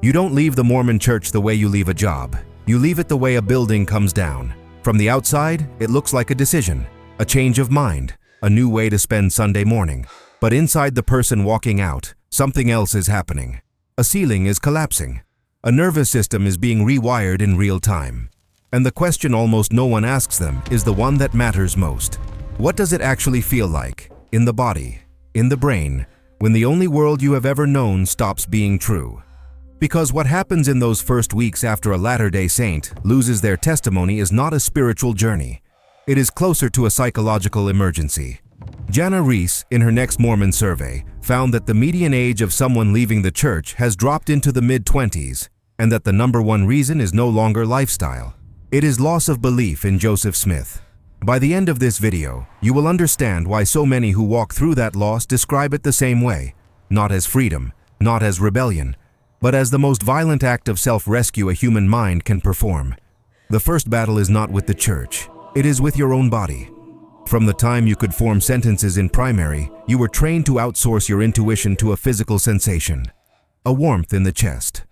You don't leave the Mormon church the way you leave a job. You leave it the way a building comes down. From the outside, it looks like a decision, a change of mind, a new way to spend Sunday morning. But inside the person walking out, something else is happening. A ceiling is collapsing. A nervous system is being rewired in real time. And the question almost no one asks them is the one that matters most. What does it actually feel like, in the body, in the brain, when the only world you have ever known stops being true? Because what happens in those first weeks after a Latter-day Saint loses their testimony is not a spiritual journey. It is closer to a psychological emergency. Jana Reese, in her next Mormon survey, found that the median age of someone leaving the church has dropped into the mid-20s, and that the number one reason is no longer lifestyle. It is loss of belief in Joseph Smith. By the end of this video, you will understand why so many who walk through that loss describe it the same way, not as freedom, not as rebellion, but as the most violent act of self-rescue a human mind can perform. The first battle is not with the church, it is with your own body. From the time you could form sentences in primary, you were trained to outsource your intuition to a physical sensation. A warmth in the chest,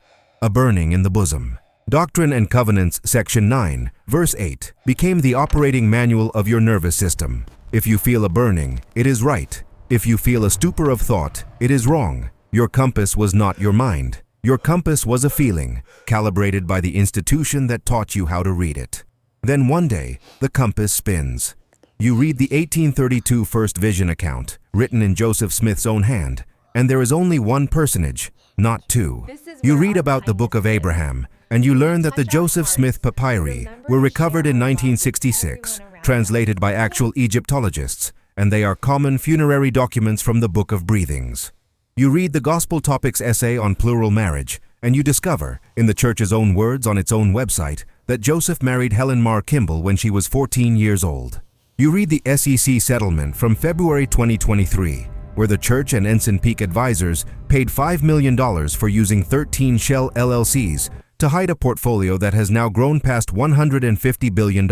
a burning in the bosom. Doctrine and Covenants, Section 9, Verse 8, became the operating manual of your nervous system. If you feel a burning, it is right. If you feel a stupor of thought, it is wrong. Your compass was not your mind. Your compass was a feeling, calibrated by the institution that taught you how to read it. Then one day, the compass spins. You read the 1832 First Vision account, written in Joseph Smith's own hand, and there is only one personage, not two. You read about the Book of Abraham, and you learn that the Joseph Smith papyri were recovered in 1966, translated by actual Egyptologists, and they are common funerary documents from the Book of Breathings. You read the Gospel Topics essay on plural marriage, and you discover, in the church's own words on its own website, that Joseph married Helen Mar Kimball when she was 14 years old. You read the SEC settlement from February 2023, where the church and Ensign Peak advisors paid $5 million for using 13 shell LLCs to hide a portfolio that has now grown past $150 billion.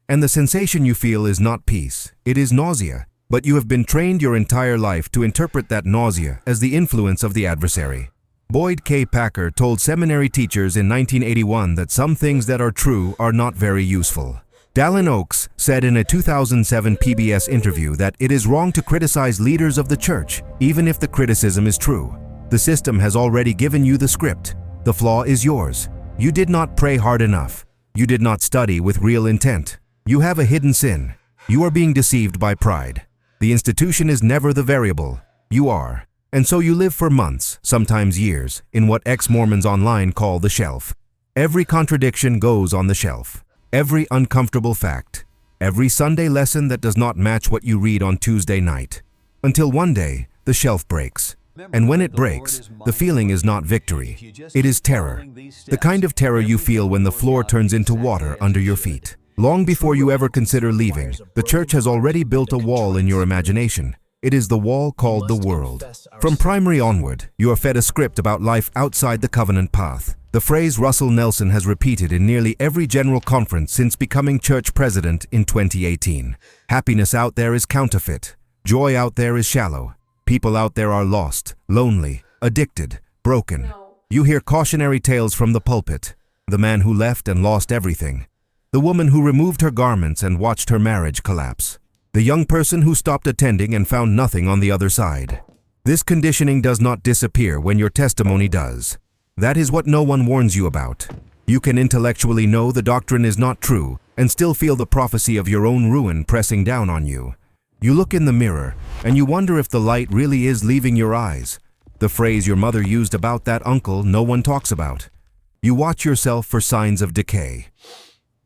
And the sensation you feel is not peace, it is nausea. But you have been trained your entire life to interpret that nausea as the influence of the adversary. Boyd K. Packer told seminary teachers in 1981 that some things that are true are not very useful. Dallin Oaks said in a 2007 PBS interview that it is wrong to criticize leaders of the church, even if the criticism is true. The system has already given you the script. The flaw is yours. You did not pray hard enough. You did not study with real intent. You have a hidden sin. You are being deceived by pride. The institution is never the variable. You are. And so you live for months, sometimes years, in what ex-Mormons online call the shelf. Every contradiction goes on the shelf. Every uncomfortable fact. Every Sunday lesson that does not match what you read on Tuesday night. Until one day, the shelf breaks. And when it breaks, the feeling is not victory. It is terror. The kind of terror you feel when the floor turns into water under your feet. Long before you ever consider leaving, the church has already built a wall in your imagination. It is the wall called the world. From primary onward, you are fed a script about life outside the covenant path. The phrase Russell Nelson has repeated in nearly every general conference since becoming church president in 2018. Happiness out there is counterfeit. Joy out there is shallow. People out there are lost, lonely, addicted, broken. You hear cautionary tales from the pulpit. The man who left and lost everything. The woman who removed her garments and watched her marriage collapse. The young person who stopped attending and found nothing on the other side. This conditioning does not disappear when your testimony does. That is what no one warns you about. You can intellectually know the doctrine is not true and still feel the prophecy of your own ruin pressing down on you. You look in the mirror and you wonder if the light really is leaving your eyes. The phrase your mother used about that uncle no one talks about. You watch yourself for signs of decay.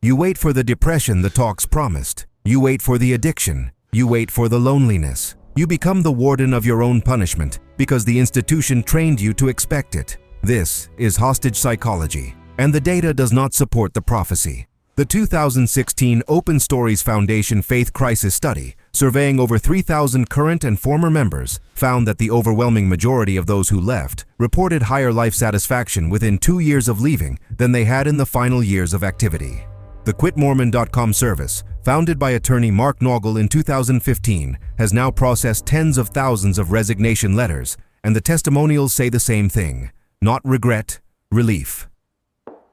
You wait for the depression the talks promised. You wait for the addiction. You wait for the loneliness. You become the warden of your own punishment because the institution trained you to expect it. This is hostage psychology, and the data does not support the prophecy. The 2016 Open Stories Foundation Faith Crisis Study, surveying over 3,000 current and former members, found that the overwhelming majority of those who left reported higher life satisfaction within 2 years of leaving than they had in the final years of activity. The QuitMormon.com service, founded by attorney Mark Noggle in 2015, has now processed tens of thousands of resignation letters, and the testimonials say the same thing. Not regret, relief.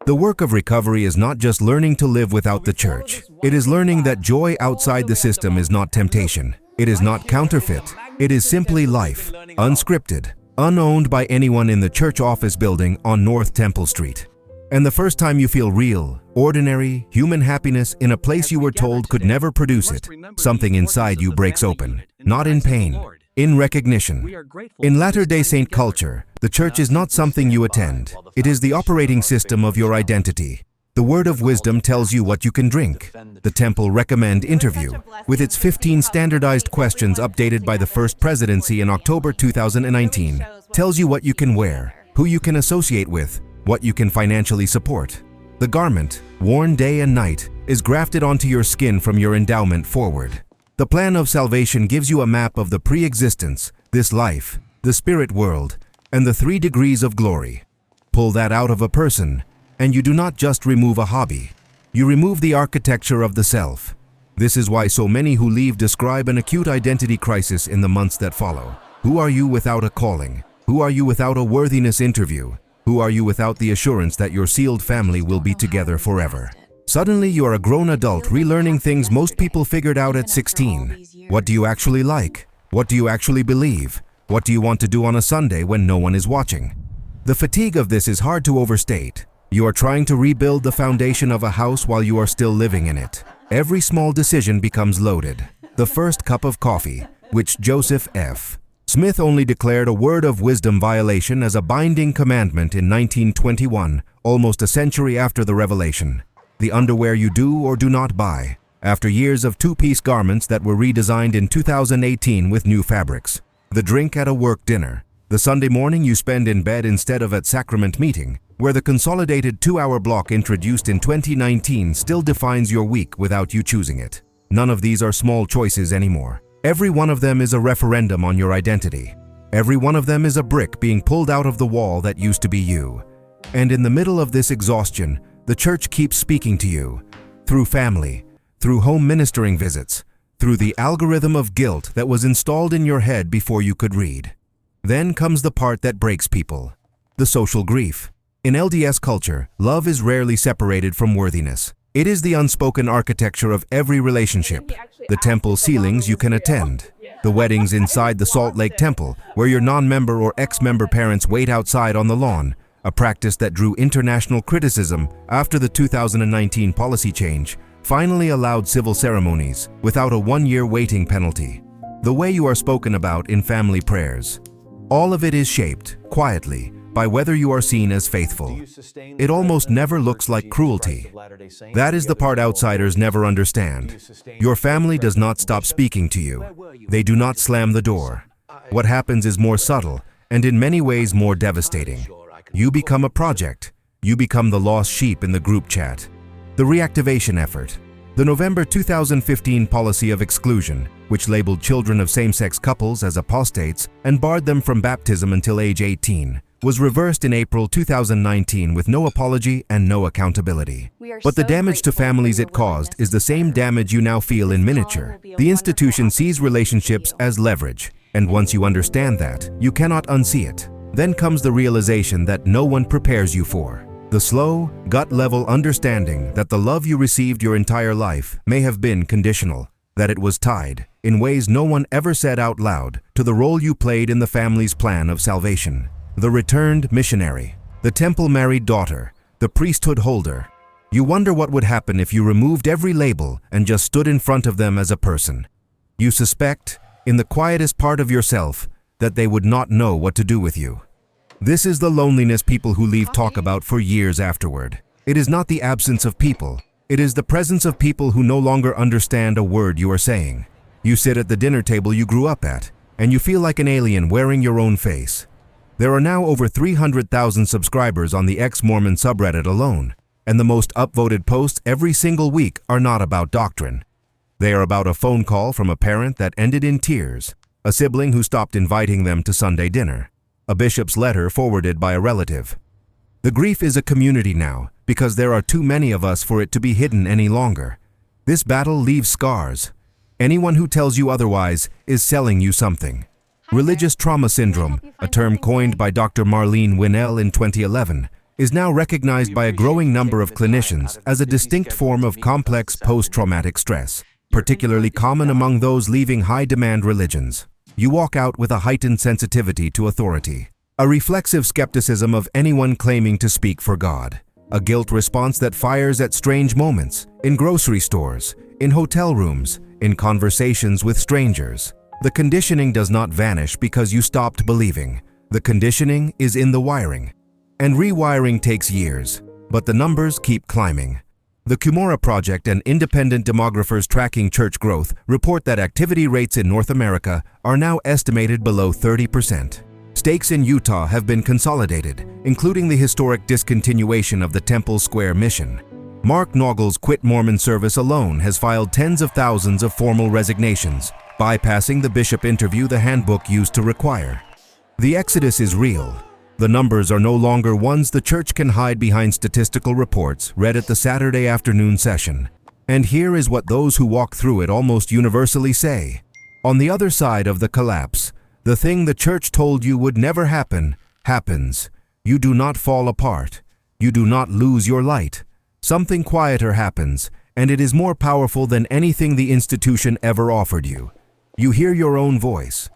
The work of recovery is not just learning to live without the church. It is learning that joy outside the system is not temptation. It is not counterfeit. It is simply life, unscripted, unowned by anyone in the church office building on North Temple Street. And the first time you feel real, ordinary, human happiness in a place you were told could never produce it, something inside you breaks open, not in pain, in recognition. In Latter-day Saint culture, the church is not something you attend. It is the operating system of your identity. The word of wisdom tells you what you can drink. The temple recommend interview, with its 15 standardized questions updated by the First Presidency in October 2019, tells you what you can wear, who you can associate with, what you can financially support. The garment, worn day and night, is grafted onto your skin from your endowment forward. The plan of salvation gives you a map of the pre-existence, this life, the spirit world, and the 3 degrees of glory. Pull that out of a person, and you do not just remove a hobby. You remove the architecture of the self. This is why so many who leave describe an acute identity crisis in the months that follow. Who are you without a calling? Who are you without a worthiness interview? Who are you without the assurance that your sealed family will be together forever? Suddenly you are a grown adult relearning things most people figured out at 16. What do you actually like? What do you actually believe? What do you want to do on a Sunday when no one is watching? The fatigue of this is hard to overstate. You are trying to rebuild the foundation of a house while you are still living in it. Every small decision becomes loaded. The first cup of coffee, which Joseph F. Smith only declared a word of wisdom violation as a binding commandment in 1921, almost a century after the revelation. The underwear you do or do not buy, after years of 2-piece garments that were redesigned in 2018 with new fabrics. The drink at a work dinner. The Sunday morning you spend in bed instead of at sacrament meeting, where the consolidated 2-hour block introduced in 2019 still defines your week without you choosing it. None of these are small choices anymore. Every one of them is a referendum on your identity. Every one of them is a brick being pulled out of the wall that used to be you. And in the middle of this exhaustion, the church keeps speaking to you, through family, through home ministering visits, through the algorithm of guilt that was installed in your head before you could read. Then comes the part that breaks people, the social grief. In LDS culture, love is rarely separated from worthiness. It is the unspoken architecture of every relationship. The temple ceilings you can attend. The weddings inside the Salt Lake Temple, where your non-member or ex-member parents wait outside on the lawn, a practice that drew international criticism after the 2019 policy change, finally allowed civil ceremonies without a 1-year waiting penalty. The way you are spoken about in family prayers. All of it is shaped, quietly, by whether you are seen as faithful. It almost never looks like cruelty. That is the part outsiders never understand. Your family does not stop speaking to you. They do not slam the door. What happens is more subtle, and in many ways more devastating. You become a project. You become the lost sheep in the group chat. The reactivation effort. The November 2015 policy of exclusion, which labeled children of same-sex couples as apostates and barred them from baptism until age 18, was reversed in April 2019 with no apology and no accountability. But the damage to families it caused is the same damage you now feel in miniature. The institution sees relationships as leverage, and once you understand that, you cannot unsee it. Then comes the realization that no one prepares you for. The slow, gut-level understanding that the love you received your entire life may have been conditional, that it was tied, in ways no one ever said out loud, to the role you played in the family's plan of salvation. The returned missionary, the temple married daughter, the priesthood holder. You wonder what would happen if you removed every label and just stood in front of them as a person. You suspect, in the quietest part of yourself, that they would not know what to do with you. This is the loneliness people who leave talk about for years afterward. It is not the absence of people. It is the presence of people who no longer understand a word you are saying. You sit at the dinner table you grew up at, and you feel like an alien wearing your own face. There are now over 300,000 subscribers on the ex-Mormon subreddit alone, and the most upvoted posts every single week are not about doctrine. They are about a phone call from a parent that ended in tears, a sibling who stopped inviting them to Sunday dinner, a bishop's letter forwarded by a relative. The grief is a community now, because there are too many of us for it to be hidden any longer. This battle leaves scars. Anyone who tells you otherwise is selling you something. Religious trauma syndrome, a term coined by Dr. Marlene Winnell in 2011, is now recognized by a growing number of clinicians as a distinct form of complex post-traumatic stress, particularly common among those leaving high-demand religions. You walk out with a heightened sensitivity to authority, a reflexive skepticism of anyone claiming to speak for God, a guilt response that fires at strange moments, in grocery stores, in hotel rooms, in conversations with strangers. The conditioning does not vanish because you stopped believing. The conditioning is in the wiring. And rewiring takes years, but the numbers keep climbing. The Cumorah Project and independent demographers tracking church growth report that activity rates in North America are now estimated below 30%. Stakes in Utah have been consolidated, including the historic discontinuation of the Temple Square mission. Mark Naugle's Quit Mormon service alone has filed tens of thousands of formal resignations, bypassing the bishop interview the handbook used to require. The exodus is real. The numbers are no longer ones the church can hide behind statistical reports read at the Saturday afternoon session. And here is what those who walk through it almost universally say. On the other side of the collapse, the thing the church told you would never happen, happens. You do not fall apart. You do not lose your light. Something quieter happens, and it is more powerful than anything the institution ever offered you. You hear your own voice.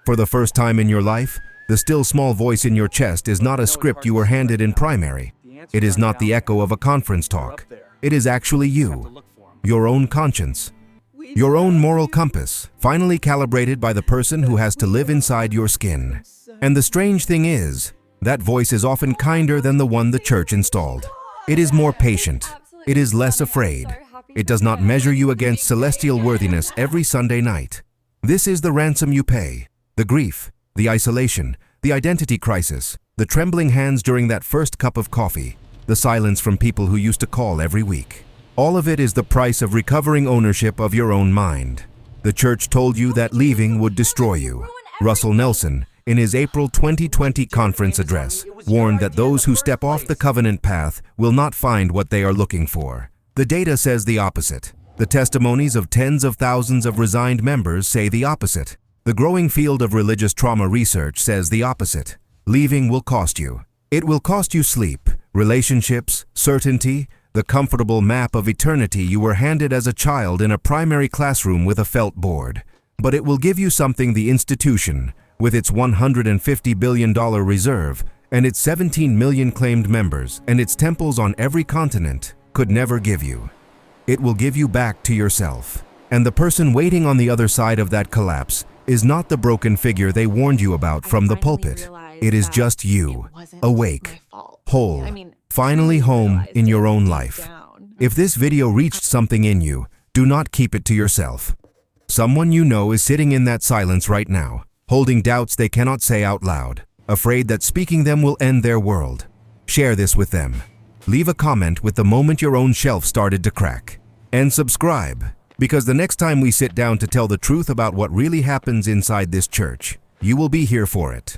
For the first time in your life, the still small voice in your chest is not a script you were handed in primary. It is not the echo of a conference talk. It is actually you, your own conscience, your own moral compass, finally calibrated by the person who has to live inside your skin. And the strange thing is, that voice is often kinder than the one the church installed. It is more patient. It is less afraid. It does not measure you against celestial worthiness every Sunday night. This is the ransom you pay. The grief, the isolation, the identity crisis, the trembling hands during that first cup of coffee, the silence from people who used to call every week. All of it is the price of recovering ownership of your own mind. The church told you that leaving would destroy you. Russell Nelson, in his April 2020 conference address, warned that those who step off the covenant path will not find what they are looking for. The data says the opposite. The testimonies of tens of thousands of resigned members say the opposite. The growing field of religious trauma research says the opposite. Leaving will cost you. It will cost you sleep, relationships, certainty, the comfortable map of eternity you were handed as a child in a primary classroom with a felt board. But it will give you something the institution, with its $150 billion reserve and its 17 million claimed members and its temples on every continent, could never give you. It will give you back to yourself. And the person waiting on the other side of that collapse is not the broken figure they warned you about from the pulpit. It is just you, awake, whole, finally home in your own life. If this video reached something in you, do not keep it to yourself. Someone you know is sitting in that silence right now, holding doubts they cannot say out loud, afraid that speaking them will end their world. Share this with them. Leave a comment with the moment your own shelf started to crack. And subscribe, because the next time we sit down to tell the truth about what really happens inside this church, you will be here for it.